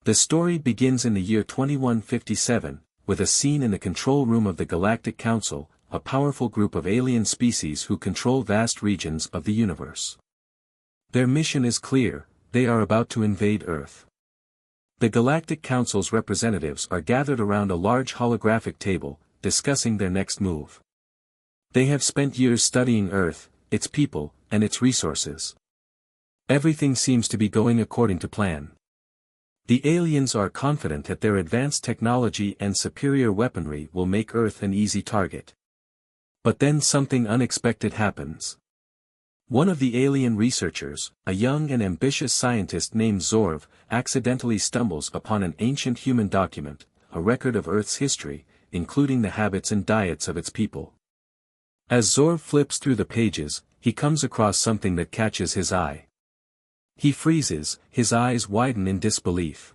The story begins in the year 2157, with a scene in the control room of the Galactic Council, a powerful group of alien species who control vast regions of the universe. Their mission is clear: they are about to invade Earth. The Galactic Council's representatives are gathered around a large holographic table, discussing their next move. They have spent years studying Earth, its people, and its resources. Everything seems to be going according to plan. The aliens are confident that their advanced technology and superior weaponry will make Earth an easy target. But then something unexpected happens. One of the alien researchers, a young and ambitious scientist named Zorv, accidentally stumbles upon an ancient human document, a record of Earth's history, including the habits and diets of its people. As Zorv flips through the pages, he comes across something that catches his eye. He freezes, his eyes widen in disbelief.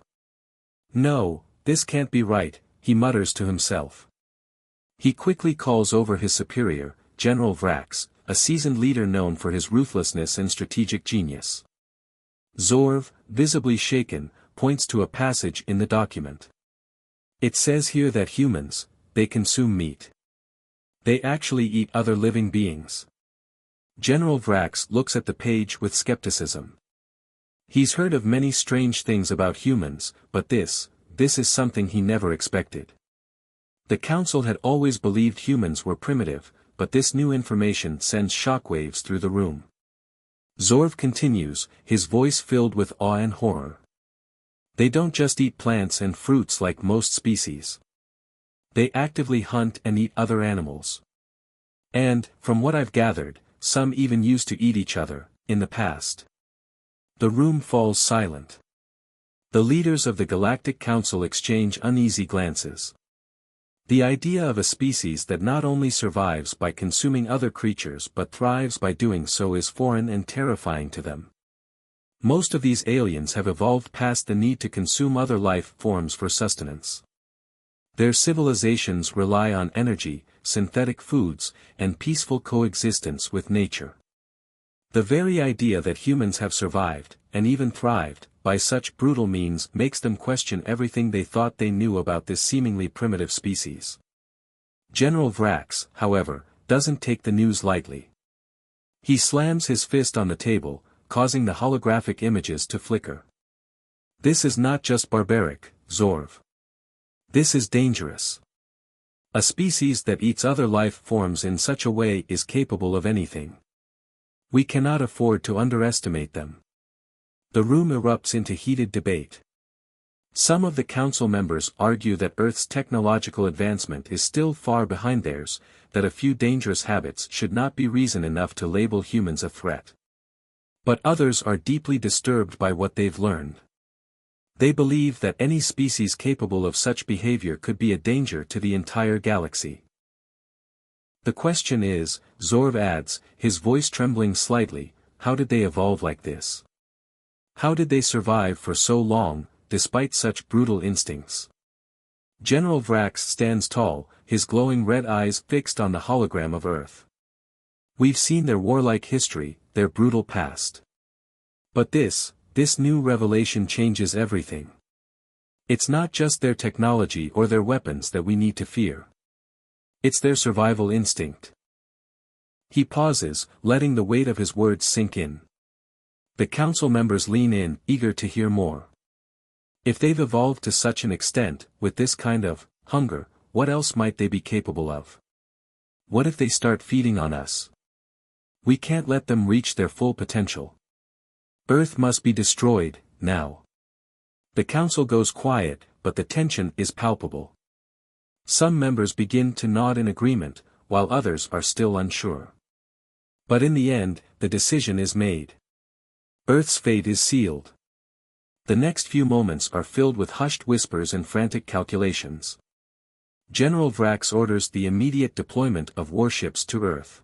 "No, this can't be right," he mutters to himself. He quickly calls over his superior, General Vrax, a seasoned leader known for his ruthlessness and strategic genius. Zorv, visibly shaken, points to a passage in the document. It says here that humans, they consume meat. They actually eat other living beings. General Vrax looks at the page with skepticism. He's heard of many strange things about humans, but this is something he never expected. The Council had always believed humans were primitive, but this new information sends shockwaves through the room. Zorv continues, his voice filled with awe and horror. They don't just eat plants and fruits like most species. They actively hunt and eat other animals. And, from what I've gathered, some even used to eat each other, in the past. The room falls silent. The leaders of the Galactic Council exchange uneasy glances. The idea of a species that not only survives by consuming other creatures but thrives by doing so is foreign and terrifying to them. Most of these aliens have evolved past the need to consume other life forms for sustenance. Their civilizations rely on energy, synthetic foods, and peaceful coexistence with nature. The very idea that humans have survived, and even thrived, by such brutal means makes them question everything they thought they knew about this seemingly primitive species. General Vrax, however, doesn't take the news lightly. He slams his fist on the table, causing the holographic images to flicker. This is not just barbaric, Zorv. This is dangerous. A species that eats other life forms in such a way is capable of anything. We cannot afford to underestimate them. The room erupts into heated debate. Some of the council members argue that Earth's technological advancement is still far behind theirs, that a few dangerous habits should not be reason enough to label humans a threat. But others are deeply disturbed by what they've learned. They believe that any species capable of such behavior could be a danger to the entire galaxy. The question is, Zorv adds, his voice trembling slightly, how did they evolve like this? How did they survive for so long, despite such brutal instincts? General Vrax stands tall, his glowing red eyes fixed on the hologram of Earth. We've seen their warlike history, their brutal past. But this new revelation changes everything. It's not just their technology or their weapons that we need to fear. It's their survival instinct. He pauses, letting the weight of his words sink in. The council members lean in, eager to hear more. If they've evolved to such an extent, with this kind of hunger, what else might they be capable of? What if they start feeding on us? We can't let them reach their full potential. Earth must be destroyed, now. The council goes quiet, but the tension is palpable. Some members begin to nod in agreement, while others are still unsure. But in the end, the decision is made. Earth's fate is sealed. The next few moments are filled with hushed whispers and frantic calculations. General Vrax orders the immediate deployment of warships to Earth.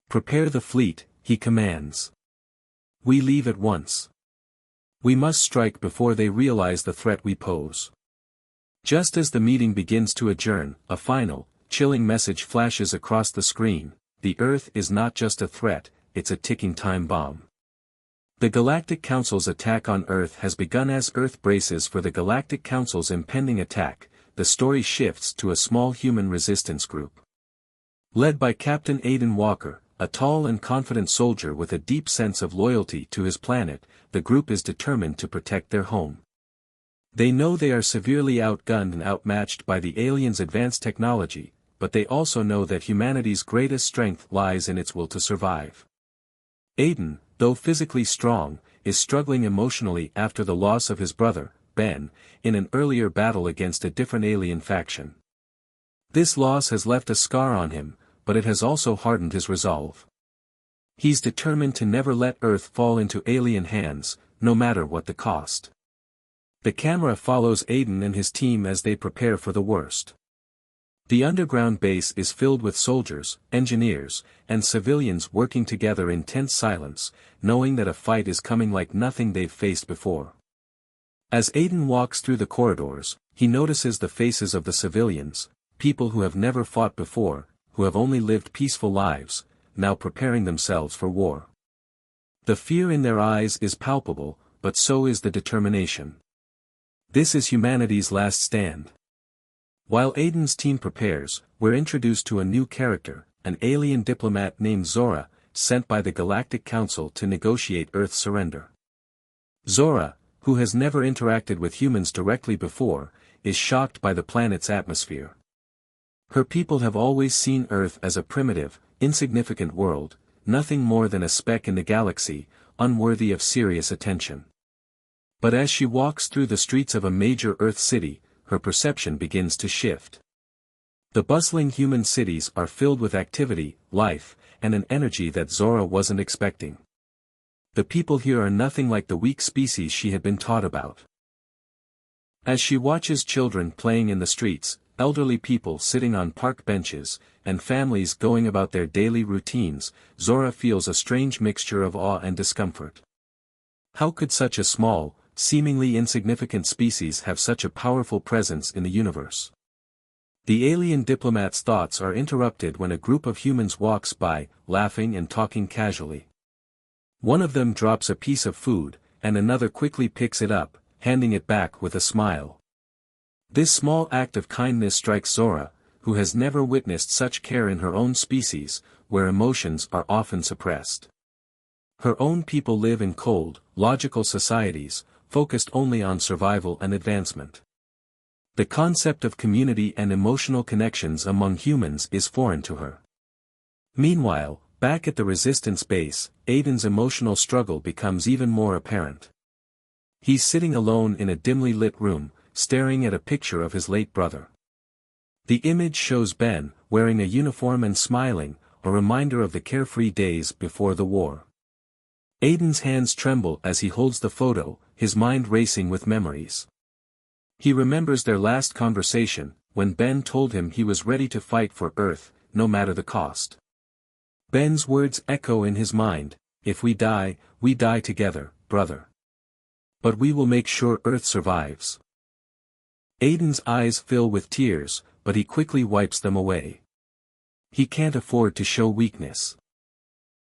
Prepare the fleet, he commands. We leave at once. We must strike before they realize the threat we pose. Just as the meeting begins to adjourn, a final, chilling message flashes across the screen: the Earth is not just a threat, it's a ticking time bomb. The Galactic Council's attack on Earth has begun. As Earth braces for the Galactic Council's impending attack, the story shifts to a small human resistance group. Led by Captain Aidan Walker, a tall and confident soldier with a deep sense of loyalty to his planet, the group is determined to protect their home. They know they are severely outgunned and outmatched by the aliens' advanced technology, but they also know that humanity's greatest strength lies in its will to survive. Aidan, though physically strong, is struggling emotionally after the loss of his brother, Ben, in an earlier battle against a different alien faction. This loss has left a scar on him, but it has also hardened his resolve. He's determined to never let Earth fall into alien hands, no matter what the cost. The camera follows Aidan and his team as they prepare for the worst. The underground base is filled with soldiers, engineers, and civilians working together in tense silence, knowing that a fight is coming like nothing they've faced before. As Aidan walks through the corridors, he notices the faces of the civilians, people who have never fought before, who have only lived peaceful lives, now preparing themselves for war. The fear in their eyes is palpable, but so is the determination. This is humanity's last stand. While Aidan's team prepares, we're introduced to a new character, an alien diplomat named Zora, sent by the Galactic Council to negotiate Earth's surrender. Zora, who has never interacted with humans directly before, is shocked by the planet's atmosphere. Her people have always seen Earth as a primitive, insignificant world, nothing more than a speck in the galaxy, unworthy of serious attention. But as she walks through the streets of a major Earth city, her perception begins to shift. The bustling human cities are filled with activity, life, and an energy that Zora wasn't expecting. The people here are nothing like the weak species she had been taught about. As she watches children playing in the streets, elderly people sitting on park benches, and families going about their daily routines, Zora feels a strange mixture of awe and discomfort. How could such a small, seemingly insignificant species have such a powerful presence in the universe? The alien diplomat's thoughts are interrupted when a group of humans walks by, laughing and talking casually. One of them drops a piece of food, and another quickly picks it up, handing it back with a smile. This small act of kindness strikes Zora, who has never witnessed such care in her own species, where emotions are often suppressed. Her own people live in cold, logical societies, focused only on survival and advancement. The concept of community and emotional connections among humans is foreign to her. Meanwhile, back at the resistance base, Aidan's emotional struggle becomes even more apparent. He's sitting alone in a dimly lit room, staring at a picture of his late brother. The image shows Ben, wearing a uniform and smiling, a reminder of the carefree days before the war. Aidan's hands tremble as he holds the photo, his mind racing with memories. He remembers their last conversation, when Ben told him he was ready to fight for Earth, no matter the cost. Ben's words echo in his mind, "If we die together, brother. But we will make sure Earth survives." Aidan's eyes fill with tears, but he quickly wipes them away. He can't afford to show weakness.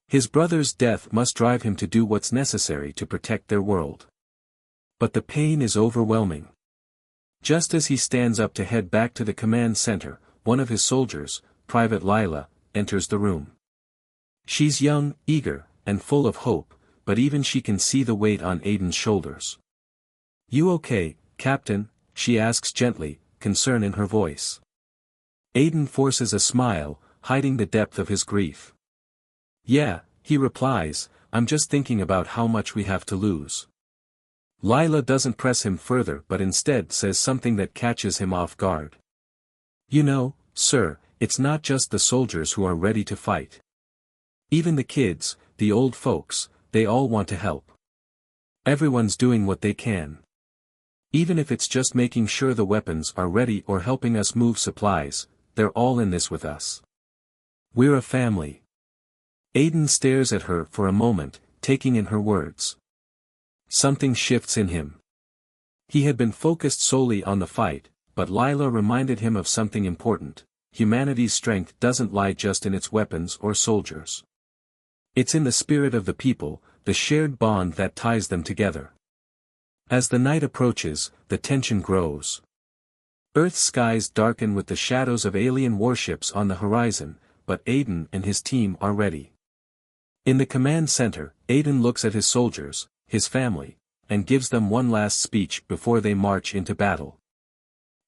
His brother's death must drive him to do what's necessary to protect their world. But the pain is overwhelming. Just as he stands up to head back to the command center, one of his soldiers, Private Lila, enters the room. She's young, eager, and full of hope, but even she can see the weight on Aidan's shoulders. "You okay, Captain?" she asks gently, concern in her voice. Aidan forces a smile, hiding the depth of his grief. "Yeah," he replies, "I'm just thinking about how much we have to lose." Lila doesn't press him further but instead says something that catches him off guard. "You know, sir, it's not just the soldiers who are ready to fight. Even the kids, the old folks, they all want to help. Everyone's doing what they can. Even if it's just making sure the weapons are ready or helping us move supplies, they're all in this with us. We're a family." Aidan stares at her for a moment, taking in her words. Something shifts in him. He had been focused solely on the fight, but Lila reminded him of something important. Humanity's strength doesn't lie just in its weapons or soldiers. It's in the spirit of the people, the shared bond that ties them together. As the night approaches, the tension grows. Earth's skies darken with the shadows of alien warships on the horizon, but Aiden and his team are ready. In the command center, Aiden looks at his soldiers, his family, and gives them one last speech before they march into battle.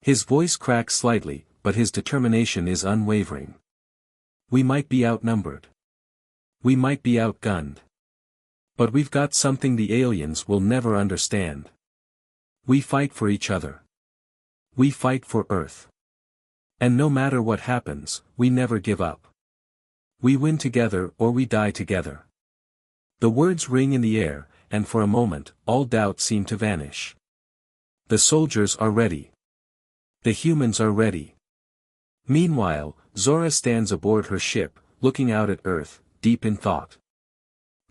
His voice cracks slightly, but his determination is unwavering. We might be outnumbered. We might be outgunned. But we've got something the aliens will never understand. We fight for each other. We fight for Earth. And no matter what happens, we never give up. We win together or we die together. The words ring in the air, and for a moment, all doubt seemed to vanish. The soldiers are ready. The humans are ready. Meanwhile, Zora stands aboard her ship, looking out at Earth, deep in thought.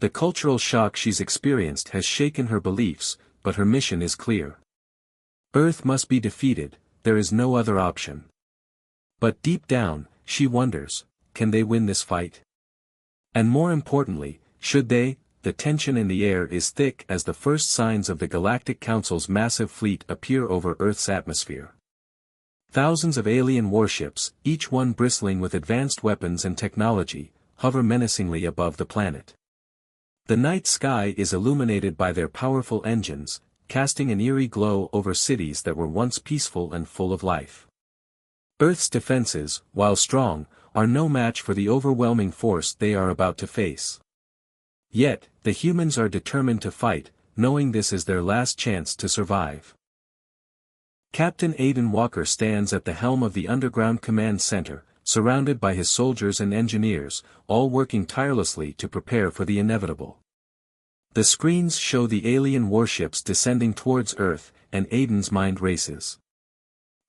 The cultural shock she's experienced has shaken her beliefs, but her mission is clear. Earth must be defeated, there is no other option. But deep down, she wonders, can they win this fight? And more importantly, should they? The tension in the air is thick as the first signs of the Galactic Council's massive fleet appear over Earth's atmosphere. Thousands of alien warships, each one bristling with advanced weapons and technology, hover menacingly above the planet. The night sky is illuminated by their powerful engines, casting an eerie glow over cities that were once peaceful and full of life. Earth's defenses, while strong, are no match for the overwhelming force they are about to face. Yet, the humans are determined to fight, knowing this is their last chance to survive. Captain Aiden Walker stands at the helm of the underground command center, surrounded by his soldiers and engineers, all working tirelessly to prepare for the inevitable. The screens show the alien warships descending towards Earth, and Aiden's mind races.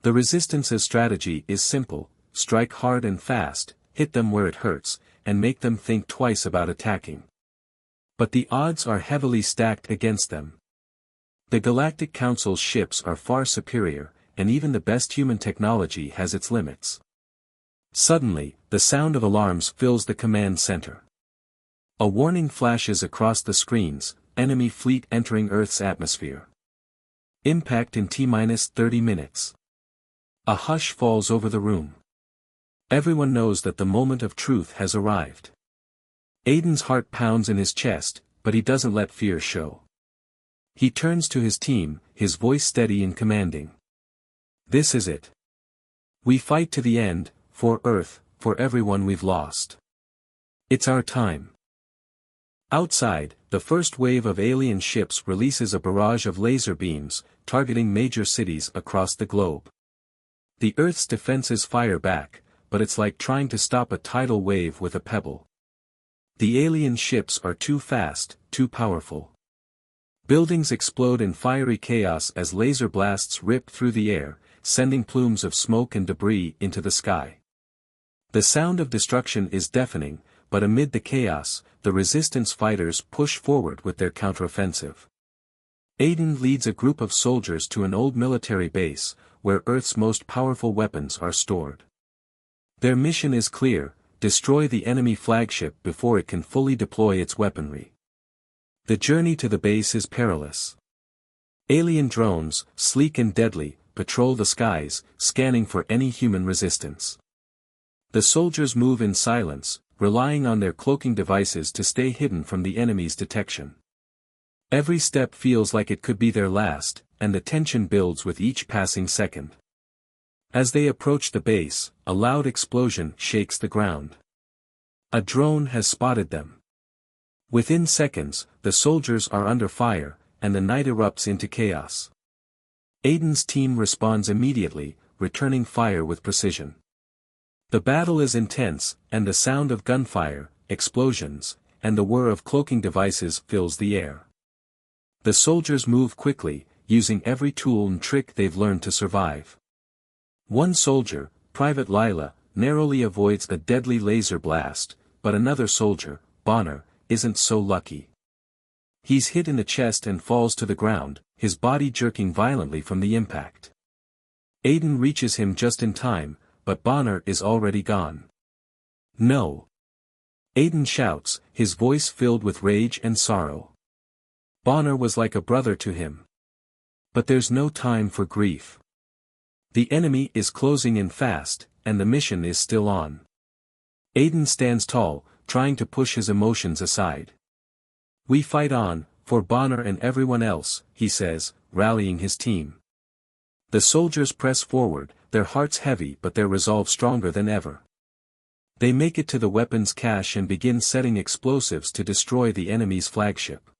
The Resistance's strategy is simple: strike hard and fast, hit them where it hurts, and make them think twice about attacking. But the odds are heavily stacked against them. The Galactic Council's ships are far superior, and even the best human technology has its limits. Suddenly, the sound of alarms fills the command center. A warning flashes across the screens: enemy fleet entering Earth's atmosphere. Impact in T-30 minutes. A hush falls over the room. Everyone knows that the moment of truth has arrived. Aiden's heart pounds in his chest, but he doesn't let fear show. He turns to his team, his voice steady and commanding. This is it. We fight to the end, for Earth, for everyone we've lost. It's our time. Outside, the first wave of alien ships releases a barrage of laser beams, targeting major cities across the globe. The Earth's defenses fire back, but it's like trying to stop a tidal wave with a pebble. The alien ships are too fast, too powerful. Buildings explode in fiery chaos as laser blasts rip through the air, sending plumes of smoke and debris into the sky. The sound of destruction is deafening, but amid the chaos, the Resistance fighters push forward with their counteroffensive. Aiden leads a group of soldiers to an old military base, where Earth's most powerful weapons are stored. Their mission is clear: destroy the enemy flagship before it can fully deploy its weaponry. The journey to the base is perilous. Alien drones, sleek and deadly, patrol the skies, scanning for any human resistance. The soldiers move in silence, relying on their cloaking devices to stay hidden from the enemy's detection. Every step feels like it could be their last, and the tension builds with each passing second. As they approach the base, a loud explosion shakes the ground. A drone has spotted them. Within seconds, the soldiers are under fire, and the night erupts into chaos. Aiden's team responds immediately, returning fire with precision. The battle is intense, and the sound of gunfire, explosions, and the whir of cloaking devices fills the air. The soldiers move quickly, using every tool and trick they've learned to survive. One soldier, Private Lila, narrowly avoids a deadly laser blast, but another soldier, Bonner, isn't so lucky. He's hit in the chest and falls to the ground, his body jerking violently from the impact. Aiden reaches him just in time, but Bonner is already gone. No! Aiden shouts, his voice filled with rage and sorrow. Bonner was like a brother to him. But there's no time for grief. The enemy is closing in fast, and the mission is still on. Aiden stands tall, trying to push his emotions aside. We fight on, for Bonner and everyone else, he says, rallying his team. The soldiers press forward, their hearts heavy but their resolve stronger than ever. They make it to the weapons cache and begin setting explosives to destroy the enemy's flagship.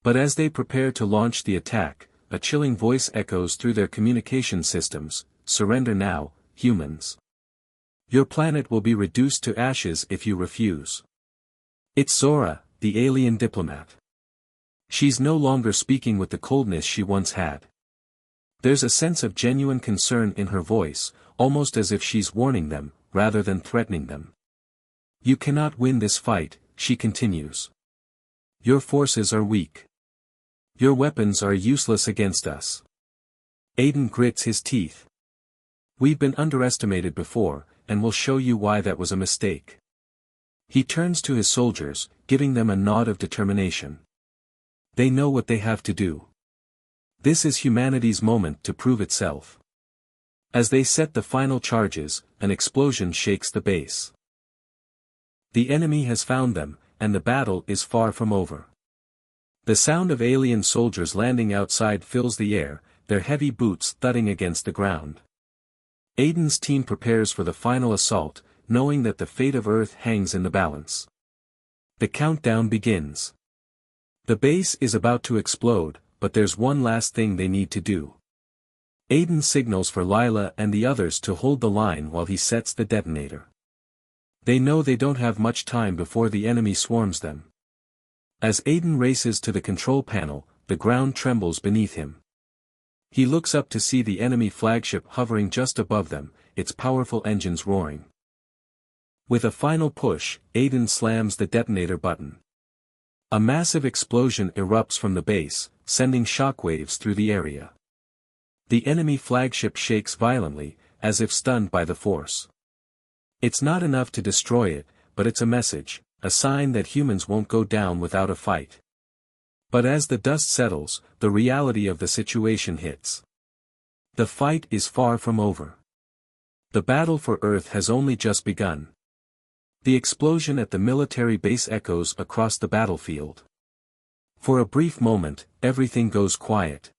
But as they prepare to launch the attack, a chilling voice echoes through their communication systems, "Surrender now, humans. Your planet will be reduced to ashes if you refuse." It's Zora, the alien diplomat. She's no longer speaking with the coldness she once had. There's a sense of genuine concern in her voice, almost as if she's warning them, rather than threatening them. You cannot win this fight, she continues. Your forces are weak. Your weapons are useless against us. Aiden grits his teeth. We've been underestimated before, and we'll show you why that was a mistake. He turns to his soldiers, giving them a nod of determination. They know what they have to do. This is humanity's moment to prove itself. As they set the final charges, an explosion shakes the base. The enemy has found them, and the battle is far from over. The sound of alien soldiers landing outside fills the air, their heavy boots thudding against the ground. Aiden's team prepares for the final assault, knowing that the fate of Earth hangs in the balance. The countdown begins. The base is about to explode, but there's one last thing they need to do. Aiden signals for Lila and the others to hold the line while he sets the detonator. They know they don't have much time before the enemy swarms them. As Aiden races to the control panel, the ground trembles beneath him. He looks up to see the enemy flagship hovering just above them, its powerful engines roaring. With a final push, Aiden slams the detonator button. A massive explosion erupts from the base, sending shockwaves through the area. The enemy flagship shakes violently, as if stunned by the force. It's not enough to destroy it, but it's a message, a sign that humans won't go down without a fight. But as the dust settles, the reality of the situation hits. The fight is far from over. The battle for Earth has only just begun. The explosion at the military base echoes across the battlefield. For a brief moment, everything goes quiet.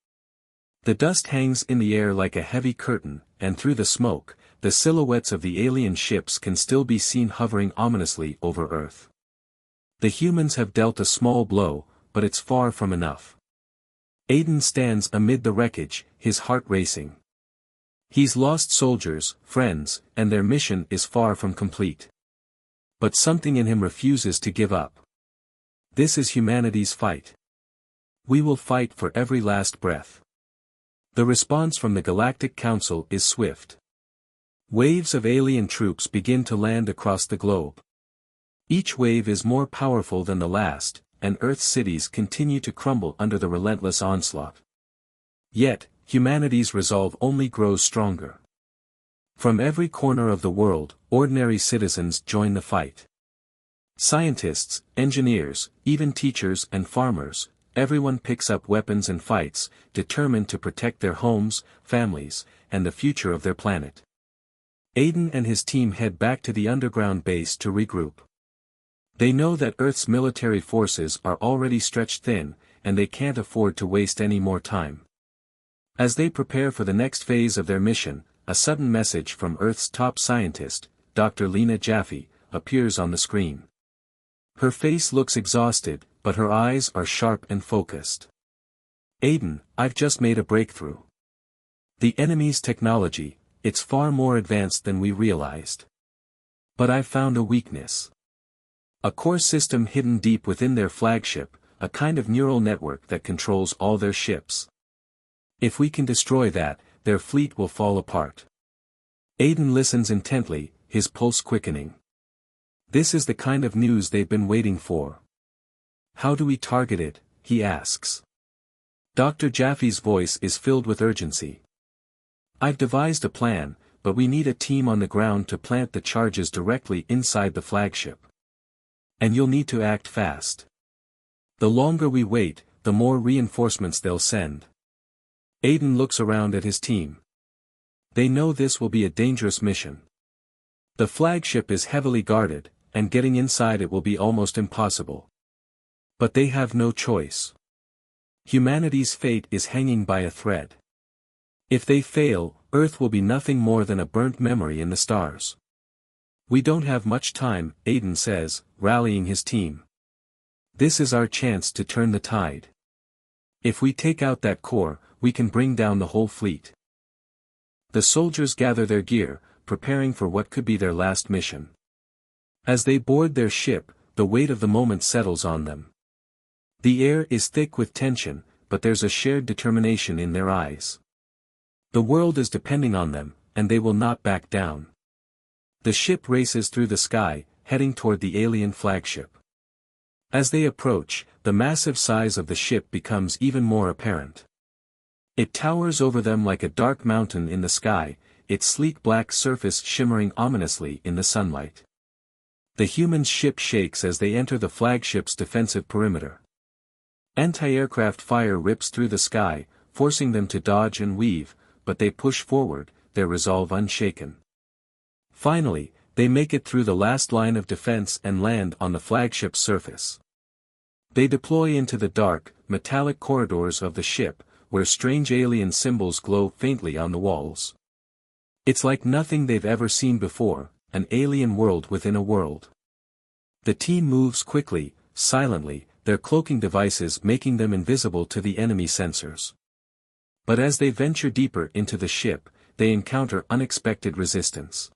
The dust hangs in the air like a heavy curtain, and through the smoke, the silhouettes of the alien ships can still be seen hovering ominously over Earth. The humans have dealt a small blow, but it's far from enough. Aiden stands amid the wreckage, his heart racing. He's lost soldiers, friends, and their mission is far from complete. But something in him refuses to give up. This is humanity's fight. We will fight for every last breath. The response from the Galactic Council is swift. Waves of alien troops begin to land across the globe. Each wave is more powerful than the last, and Earth's cities continue to crumble under the relentless onslaught. Yet, humanity's resolve only grows stronger. From every corner of the world, ordinary citizens join the fight. Scientists, engineers, even teachers and farmers, everyone picks up weapons and fights, determined to protect their homes, families, and the future of their planet. Aiden and his team head back to the underground base to regroup. They know that Earth's military forces are already stretched thin, and they can't afford to waste any more time. As they prepare for the next phase of their mission, a sudden message from Earth's top scientist, Dr. Lena Jaffe, appears on the screen. Her face looks exhausted, but her eyes are sharp and focused. Aiden, I've just made a breakthrough. The enemy's technology, it's far more advanced than we realized. But I've found a weakness. A core system hidden deep within their flagship, a kind of neural network that controls all their ships. If we can destroy that, their fleet will fall apart. Aiden listens intently, his pulse quickening. This is the kind of news they've been waiting for. How do we target it, he asks. Dr. Jaffe's voice is filled with urgency. I've devised a plan, but we need a team on the ground to plant the charges directly inside the flagship. And you'll need to act fast. The longer we wait, the more reinforcements they'll send. Aiden looks around at his team. They know this will be a dangerous mission. The flagship is heavily guarded, and getting inside it will be almost impossible. But they have no choice. Humanity's fate is hanging by a thread. If they fail, Earth will be nothing more than a burnt memory in the stars. We don't have much time, Aiden says, rallying his team. This is our chance to turn the tide. If we take out that core, we can bring down the whole fleet. The soldiers gather their gear, preparing for what could be their last mission. As they board their ship, the weight of the moment settles on them. The air is thick with tension, but there's a shared determination in their eyes. The world is depending on them, and they will not back down. The ship races through the sky, heading toward the alien flagship. As they approach, the massive size of the ship becomes even more apparent. It towers over them like a dark mountain in the sky, its sleek black surface shimmering ominously in the sunlight. The human ship shakes as they enter the flagship's defensive perimeter. Anti-aircraft fire rips through the sky, forcing them to dodge and weave, but they push forward, their resolve unshaken. Finally, they make it through the last line of defense and land on the flagship's surface. They deploy into the dark, metallic corridors of the ship, where strange alien symbols glow faintly on the walls. It's like nothing they've ever seen before, an alien world within a world. The team moves quickly, silently, their cloaking devices making them invisible to the enemy sensors. But as they venture deeper into the ship, they encounter unexpected resistance.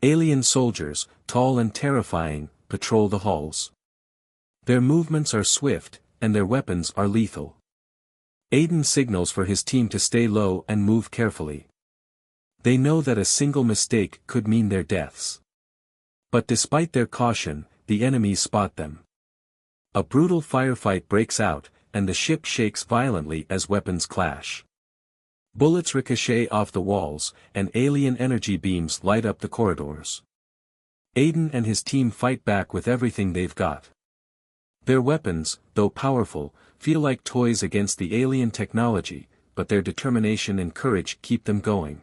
Alien soldiers, tall and terrifying, patrol the halls. Their movements are swift, and their weapons are lethal. Aiden signals for his team to stay low and move carefully. They know that a single mistake could mean their deaths. But despite their caution, the enemies spot them. A brutal firefight breaks out, and the ship shakes violently as weapons clash. Bullets ricochet off the walls, and alien energy beams light up the corridors. Aiden and his team fight back with everything they've got. Their weapons, though powerful, feel like toys against the alien technology, but their determination and courage keep them going.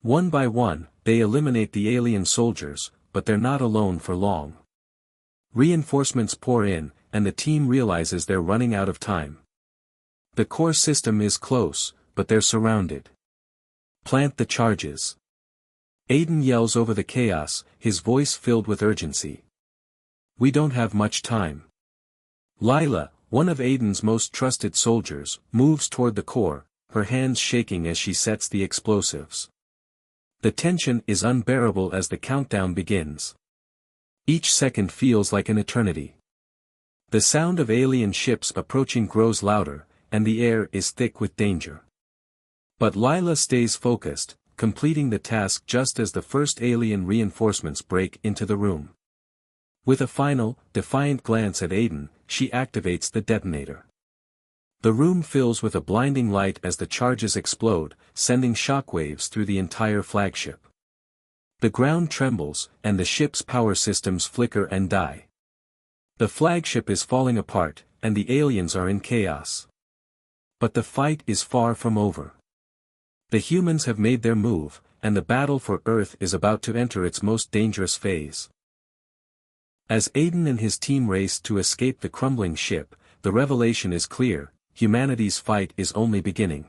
One by one, they eliminate the alien soldiers, but they're not alone for long. Reinforcements pour in, and the team realizes they're running out of time. The core system is close, but they're surrounded. Plant the charges. Aiden yells over the chaos, his voice filled with urgency. We don't have much time. Lila, one of Aiden's most trusted soldiers, moves toward the core, her hands shaking as she sets the explosives. The tension is unbearable as the countdown begins. Each second feels like an eternity. The sound of alien ships approaching grows louder, and the air is thick with danger. But Lila stays focused, completing the task just as the first alien reinforcements break into the room. With a final, defiant glance at Aiden, she activates the detonator. The room fills with a blinding light as the charges explode, sending shockwaves through the entire flagship. The ground trembles, and the ship's power systems flicker and die. The flagship is falling apart, and the aliens are in chaos. But the fight is far from over. The humans have made their move, and the battle for Earth is about to enter its most dangerous phase. As Aiden and his team race to escape the crumbling ship, the revelation is clear: humanity's fight is only beginning.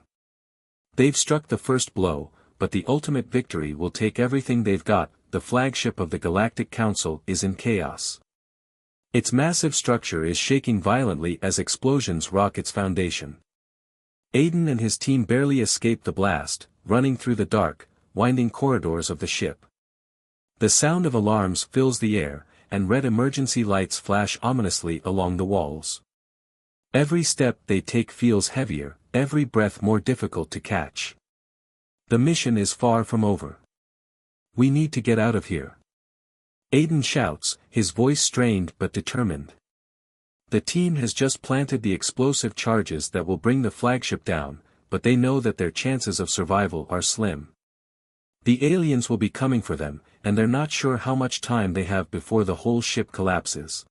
They've struck the first blow, but the ultimate victory will take everything they've got. The flagship of the Galactic Council is in chaos. Its massive structure is shaking violently as explosions rock its foundation. Aiden and his team barely escape the blast, running through the dark, winding corridors of the ship. The sound of alarms fills the air, and red emergency lights flash ominously along the walls. Every step they take feels heavier, every breath more difficult to catch. The mission is far from over. We need to get out of here. Aiden shouts, his voice strained but determined. The team has just planted the explosive charges that will bring the flagship down, but they know that their chances of survival are slim. The aliens will be coming for them, and they're not sure how much time they have before the whole ship collapses.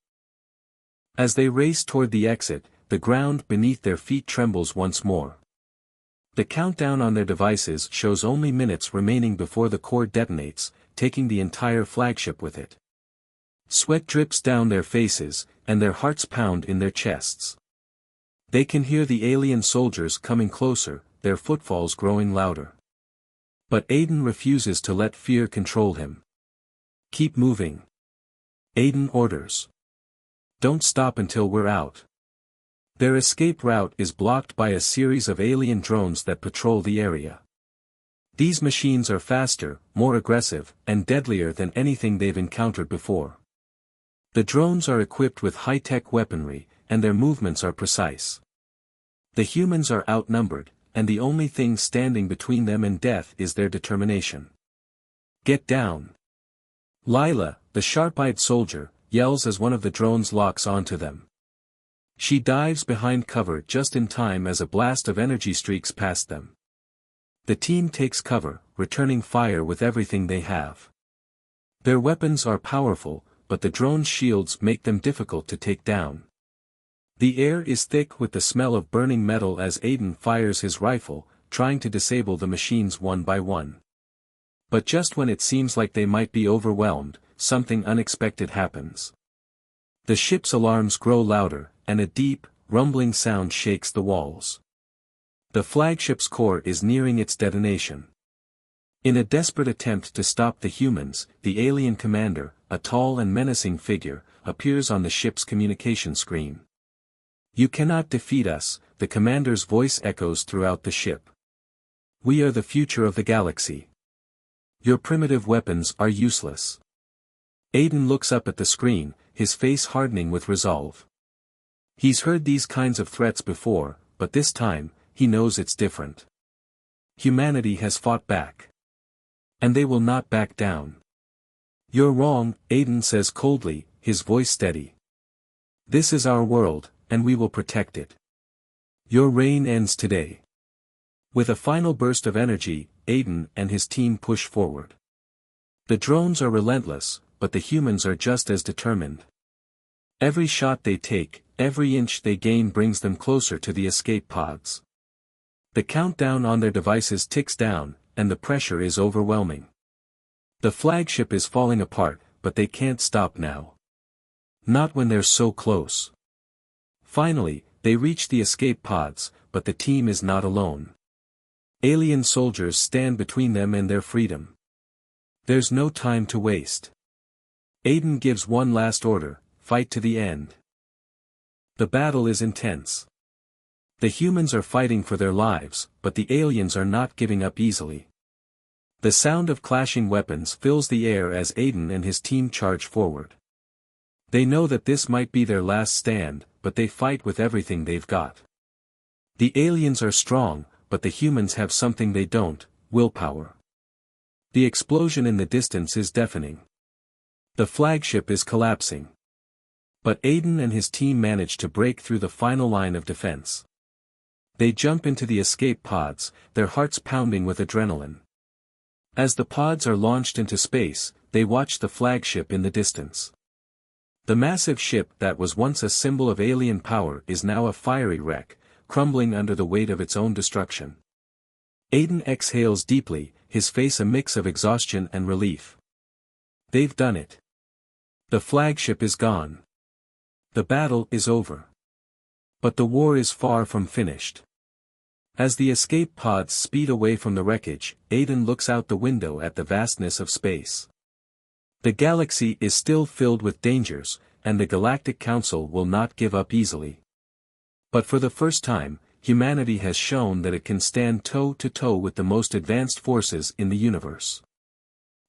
As they race toward the exit, the ground beneath their feet trembles once more. The countdown on their devices shows only minutes remaining before the core detonates, taking the entire flagship with it. Sweat drips down their faces, and their hearts pound in their chests. They can hear the alien soldiers coming closer, their footfalls growing louder. But Aiden refuses to let fear control him. Keep moving. Aiden orders. Don't stop until we're out. Their escape route is blocked by a series of alien drones that patrol the area. These machines are faster, more aggressive, and deadlier than anything they've encountered before. The drones are equipped with high-tech weaponry, and their movements are precise. The humans are outnumbered, and the only thing standing between them and death is their determination. Get down. Lila, the sharp-eyed soldier, yells as one of the drones locks onto them. She dives behind cover just in time as a blast of energy streaks past them. The team takes cover, returning fire with everything they have. Their weapons are powerful, but the drone's shields make them difficult to take down. The air is thick with the smell of burning metal as Aiden fires his rifle, trying to disable the machines one by one. But just when it seems like they might be overwhelmed, something unexpected happens. The ship's alarms grow louder, and a deep, rumbling sound shakes the walls. The flagship's core is nearing its detonation. In a desperate attempt to stop the humans, the alien commander, a tall and menacing figure, appears on the ship's communication screen. You cannot defeat us, the commander's voice echoes throughout the ship. We are the future of the galaxy. Your primitive weapons are useless. Aiden looks up at the screen, his face hardening with resolve. He's heard these kinds of threats before, but this time, he knows it's different. Humanity has fought back. And they will not back down. You're wrong, Aiden says coldly, his voice steady. This is our world, and we will protect it. Your reign ends today. With a final burst of energy, Aiden and his team push forward. The drones are relentless, but the humans are just as determined. Every shot they take, every inch they gain brings them closer to the escape pods. The countdown on their devices ticks down, and the pressure is overwhelming. The flagship is falling apart, but they can't stop now. Not when they're so close. Finally, they reach the escape pods, but the team is not alone. Alien soldiers stand between them and their freedom. There's no time to waste. Aiden gives one last order, fight to the end. The battle is intense. The humans are fighting for their lives, but the aliens are not giving up easily. The sound of clashing weapons fills the air as Aiden and his team charge forward. They know that this might be their last stand, but they fight with everything they've got. The aliens are strong, but the humans have something they don't, willpower. The explosion in the distance is deafening. The flagship is collapsing. But Aiden and his team manage to break through the final line of defense. They jump into the escape pods, their hearts pounding with adrenaline. As the pods are launched into space, they watch the flagship in the distance. The massive ship that was once a symbol of alien power is now a fiery wreck, crumbling under the weight of its own destruction. Aiden exhales deeply, his face a mix of exhaustion and relief. They've done it. The flagship is gone. The battle is over. But the war is far from finished. As the escape pods speed away from the wreckage, Aiden looks out the window at the vastness of space. The galaxy is still filled with dangers, and the Galactic Council will not give up easily. But for the first time, humanity has shown that it can stand toe-to-toe with the most advanced forces in the universe.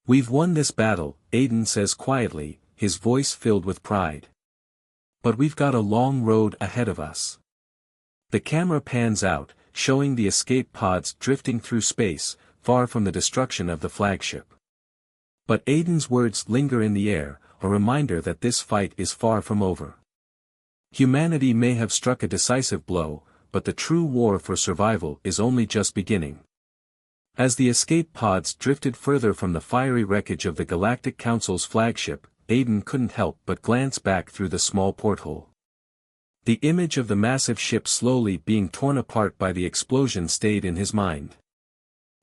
We've won this battle, Aiden says quietly, his voice filled with pride. But we've got a long road ahead of us. The camera pans out, showing the escape pods drifting through space, far from the destruction of the flagship. But Aiden's words linger in the air, a reminder that this fight is far from over. Humanity may have struck a decisive blow, but the true war for survival is only just beginning. As the escape pods drifted further from the fiery wreckage of the Galactic Council's flagship, Aiden couldn't help but glance back through the small porthole. The image of the massive ship slowly being torn apart by the explosion stayed in his mind.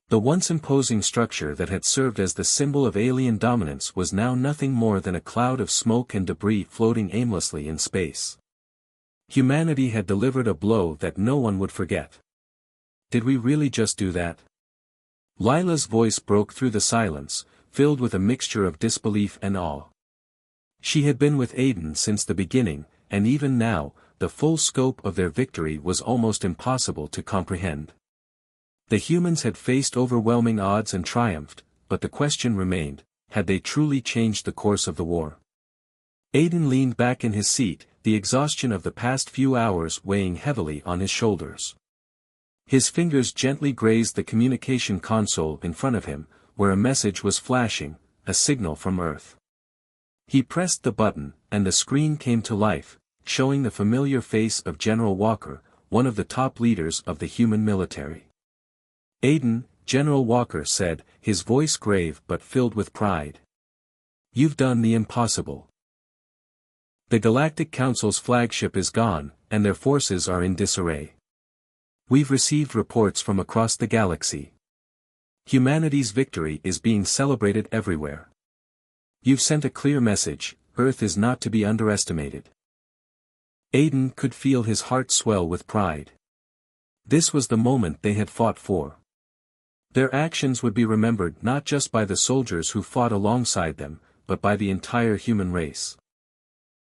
The once imposing structure that had served as the symbol of alien dominance was now nothing more than a cloud of smoke and debris floating aimlessly in space. Humanity had delivered a blow that no one would forget. Did we really just do that? Lila's voice broke through the silence, filled with a mixture of disbelief and awe. She had been with Aiden since the beginning, and even now, the full scope of their victory was almost impossible to comprehend. The humans had faced overwhelming odds and triumphed, but the question remained, had they truly changed the course of the war? Aiden leaned back in his seat, the exhaustion of the past few hours weighing heavily on his shoulders. His fingers gently grazed the communication console in front of him, where a message was flashing, a signal from Earth. He pressed the button, and the screen came to life, showing the familiar face of General Walker, one of the top leaders of the human military. Aiden, General Walker said, his voice grave but filled with pride. You've done the impossible. The Galactic Council's flagship is gone, and their forces are in disarray. We've received reports from across the galaxy. Humanity's victory is being celebrated everywhere. You've sent a clear message, Earth is not to be underestimated. Aiden could feel his heart swell with pride. This was the moment they had fought for. Their actions would be remembered not just by the soldiers who fought alongside them, but by the entire human race.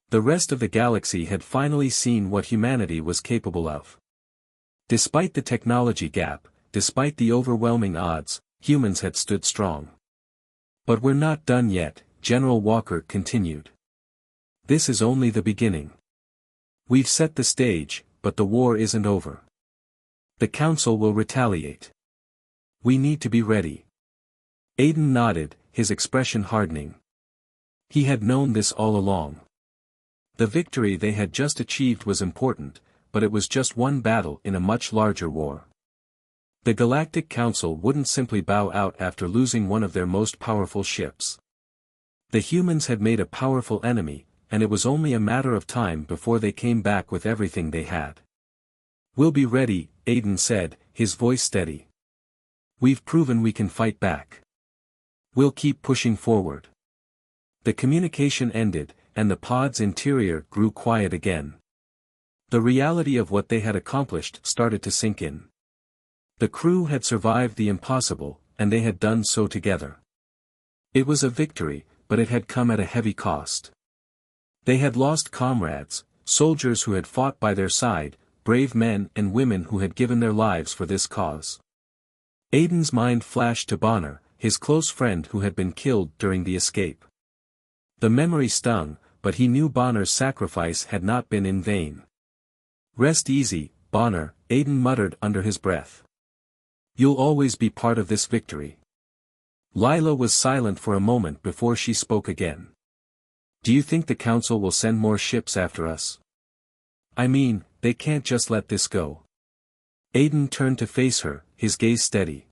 The rest of the galaxy had finally seen what humanity was capable of. Despite the technology gap, despite the overwhelming odds, humans had stood strong. But we're not done yet, General Walker continued. This is only the beginning. We've set the stage, but the war isn't over. The Council will retaliate. We need to be ready. Aiden nodded, his expression hardening. He had known this all along. The victory they had just achieved was important, but it was just one battle in a much larger war. The Galactic Council wouldn't simply bow out after losing one of their most powerful ships. The humans had made a powerful enemy, and it was only a matter of time before they came back with everything they had. We'll be ready, Aiden said, his voice steady. We've proven we can fight back. We'll keep pushing forward. The communication ended, and the pod's interior grew quiet again. The reality of what they had accomplished started to sink in. The crew had survived the impossible, and they had done so together. It was a victory, but it had come at a heavy cost. They had lost comrades, soldiers who had fought by their side, brave men and women who had given their lives for this cause. Aiden's mind flashed to Bonner, his close friend who had been killed during the escape. The memory stung, but he knew Bonner's sacrifice had not been in vain. Rest easy, Bonner, Aiden muttered under his breath. You'll always be part of this victory. Lila was silent for a moment before she spoke again. Do you think the Council will send more ships after us? I mean, they can't just let this go. Aiden turned to face her, his gaze steady.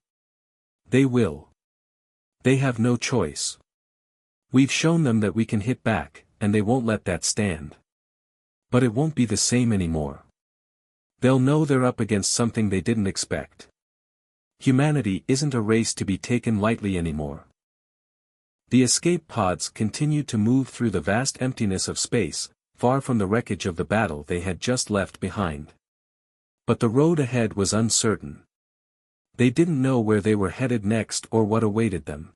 They will. They have no choice. We've shown them that we can hit back, and they won't let that stand. But it won't be the same anymore. They'll know they're up against something they didn't expect. Humanity isn't a race to be taken lightly anymore. The escape pods continued to move through the vast emptiness of space, far from the wreckage of the battle they had just left behind. But the road ahead was uncertain. They didn't know where they were headed next or what awaited them.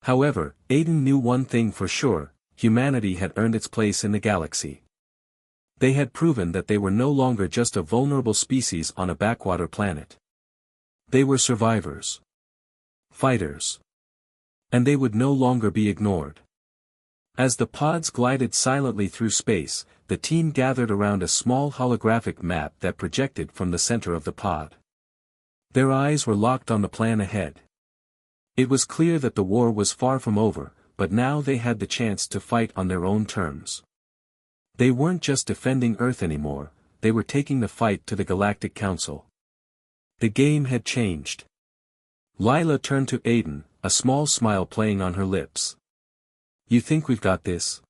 However, Aiden knew one thing for sure, humanity had earned its place in the galaxy. They had proven that they were no longer just a vulnerable species on a backwater planet. They were survivors. Fighters. And they would no longer be ignored. As the pods glided silently through space, the team gathered around a small holographic map that projected from the center of the pod. Their eyes were locked on the plan ahead. It was clear that the war was far from over, but now they had the chance to fight on their own terms. They weren't just defending Earth anymore, they were taking the fight to the Galactic Council. The game had changed. Lila turned to Aiden, a small smile playing on her lips. You think we've got this?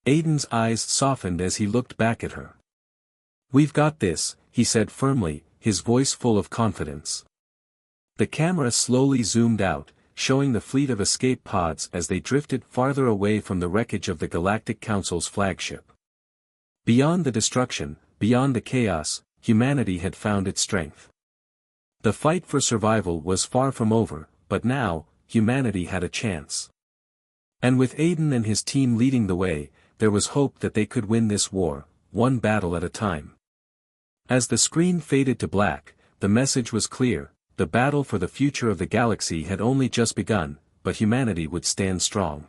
Aiden's eyes softened as he looked back at her. "We've got this," he said firmly, his voice full of confidence. The camera slowly zoomed out, showing the fleet of escape pods as they drifted farther away from the wreckage of the Galactic Council's flagship. Beyond the destruction, beyond the chaos, humanity had found its strength. The fight for survival was far from over, but now, humanity had a chance. And with Aiden and his team leading the way, there was hope that they could win this war, one battle at a time. As the screen faded to black, the message was clear: the battle for the future of the galaxy had only just begun, but humanity would stand strong.